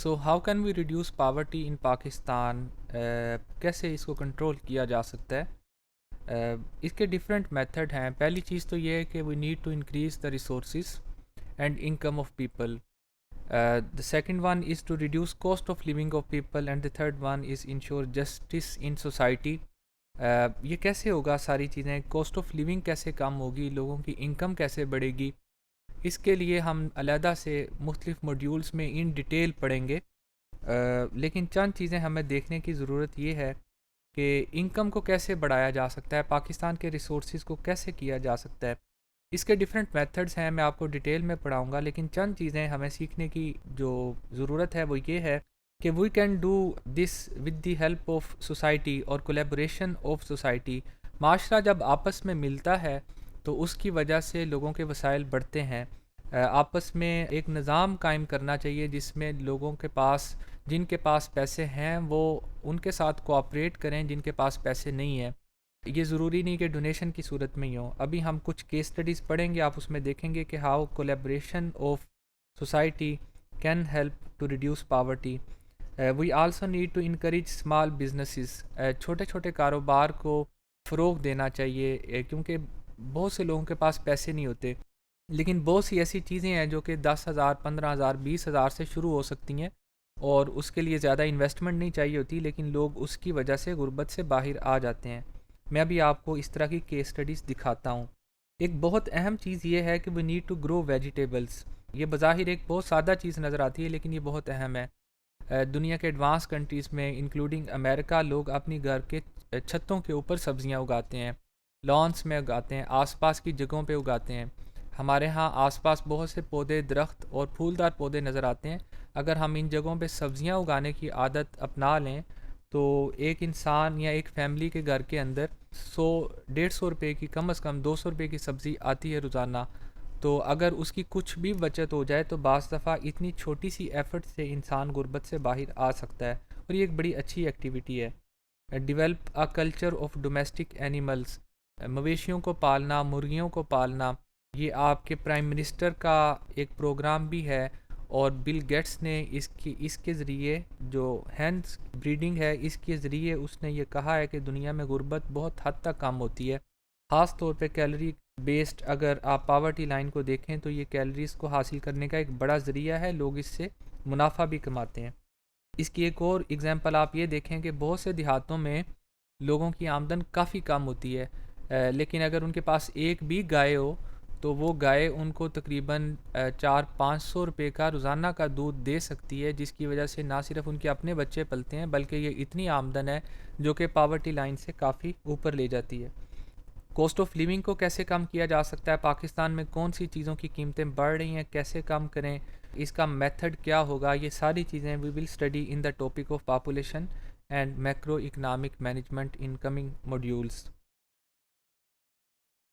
So how can we reduce poverty in Pakistan? کیسے اس کو کنٹرول کیا جا سکتا ہے؟ اس کے ڈفرینٹ میتھڈ ہیں. پہلی چیز تو یہ ہے کہ we need to increase the resources and income of people. The second one is to reduce cost of living of people, and the third one is ensure justice in society. یہ کیسے ہوگا ساری چیزیں؟ کاسٹ آف لیونگ کیسے کم ہوگی، لوگوں کی income کیسے بڑھے گی؟ اس کے لیے ہم علیحدہ سے مختلف موڈیولز میں ان ڈیٹیل پڑھیں گے. لیکن چند چیزیں ہمیں دیکھنے کی ضرورت یہ ہے کہ انکم کو کیسے بڑھایا جا سکتا ہے، پاکستان کے ریسورسز کو کیسے کیا جا سکتا ہے. اس کے ڈفرینٹ میتھڈز ہیں، میں آپ کو ڈیٹیل میں پڑھاؤں گا، لیکن چند چیزیں ہمیں سیکھنے کی جو ضرورت ہے وہ یہ ہے کہ we can do this with the help of society اور کولیبوریشن آف سوسائٹی. معاشرہ جب آپس میں ملتا ہے تو اس کی وجہ سے لوگوں کے وسائل بڑھتے ہیں. آپس میں ایک نظام قائم کرنا چاہیے جس میں لوگوں کے پاس، جن کے پاس پیسے ہیں وہ ان کے ساتھ کوآپریٹ کریں، جن کے پاس پیسے نہیں ہیں. یہ ضروری نہیں کہ ڈونیشن کی صورت میں ہی ہوں. ابھی ہم کچھ کیس سٹڈیز پڑھیں گے، آپ اس میں دیکھیں گے کہ how collaboration of society can help to reduce poverty. We also need to encourage small businesses. چھوٹے چھوٹے کاروبار کو فروغ دینا چاہیے، کیونکہ بہت سے لوگوں کے پاس پیسے نہیں ہوتے، لیکن بہت سی ایسی چیزیں ہیں جو کہ 10,000 15,000 20,000 سے شروع ہو سکتی ہیں اور اس کے لیے زیادہ انویسٹمنٹ نہیں چاہیے ہوتی، لیکن لوگ اس کی وجہ سے غربت سے باہر آ جاتے ہیں. میں بھی آپ کو اس طرح کی کیس سٹڈیز دکھاتا ہوں. ایک بہت اہم چیز یہ ہے کہ we need to grow vegetables. یہ بظاہر ایک بہت سادہ چیز نظر آتی ہے لیکن یہ بہت اہم ہے. دنیا کے ایڈوانس کنٹریز میں انکلوڈنگ امریکہ، لوگ اپنی گھر کے چھتوں کے اوپر سبزیاں اگاتے ہیں، لانس میں اگاتے ہیں، آس پاس کی جگہوں پہ اگاتے ہیں. ہمارے ہاں آس پاس بہت سے پودے، درخت اور پھولدار پودے نظر آتے ہیں. اگر ہم ان جگہوں پہ سبزیاں اگانے کی عادت اپنا لیں تو ایک انسان یا ایک فیملی کے گھر کے اندر 100-150 روپے کی، کم از کم 200 روپے کی سبزی آتی ہے روزانہ. تو اگر اس کی کچھ بھی بچت ہو جائے تو بعض دفعہ اتنی چھوٹی سی ایفرٹ سے انسان غربت سے باہر آ سکتا ہے، اور یہ ایک بڑی اچھی ایکٹیویٹی ہے. Develop a culture of domestic animals. مویشیوں کو پالنا، مرغیوں کو پالنا، یہ آپ کے پرائم منسٹر کا ایک پروگرام بھی ہے، اور بل گیٹس نے اس کے ذریعے جو ہینس بریڈنگ ہے، اس کے ذریعے اس نے یہ کہا ہے کہ دنیا میں غربت بہت حد تک کم ہوتی ہے. خاص طور پہ کیلری بیسڈ، اگر آپ پاورٹی لائن کو دیکھیں تو یہ کیلریز کو حاصل کرنے کا ایک بڑا ذریعہ ہے، لوگ اس سے منافع بھی کماتے ہیں. اس کی ایک اور اگزامپل آپ یہ دیکھیں کہ بہت سے دیہاتوں میں لوگوں کی آمدن کافی کم ہوتی ہے، لیکن اگر ان کے پاس ایک بھی گائے ہو تو وہ گائے ان کو تقریباً 400-500 روپے کا روزانہ کا دودھ دے سکتی ہے، جس کی وجہ سے نہ صرف ان کے اپنے بچے پلتے ہیں بلکہ یہ اتنی آمدن ہے جو کہ پاورٹی لائن سے کافی اوپر لے جاتی ہے. کاسٹ آف لیونگ کو کیسے کم کیا جا سکتا ہے؟ پاکستان میں کون سی چیزوں کی قیمتیں بڑھ رہی ہیں، کیسے کم کریں، اس کا میتھڈ کیا ہوگا؟ یہ ساری چیزیں we will study in the topic of population and macro economic management in coming modules.